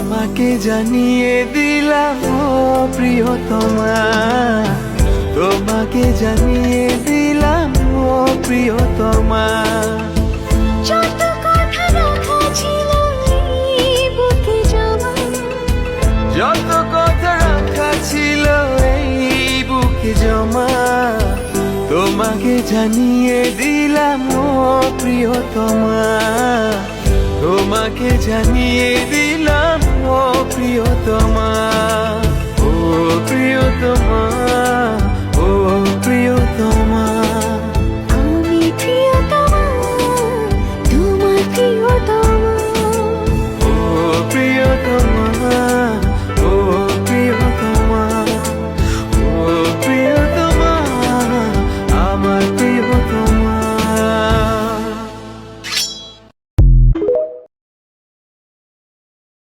তোমাকে জানিয়ে দিলাম ও প্রিয়তমা, তোমাকে জানিয়ে দিলাম ও প্রিয়তমা। যত কথা রাখা ছিল এই বুকে জমা, যত কথা রাখা ছিল এই বুকে জমা, তোমাকে জানিয়ে দিলাম ও প্রিয়তমা, তোমাকে জানিয়ে দিলাম ও প্রিয়তমা, ও প্রিয়তমা, ও প্রিয়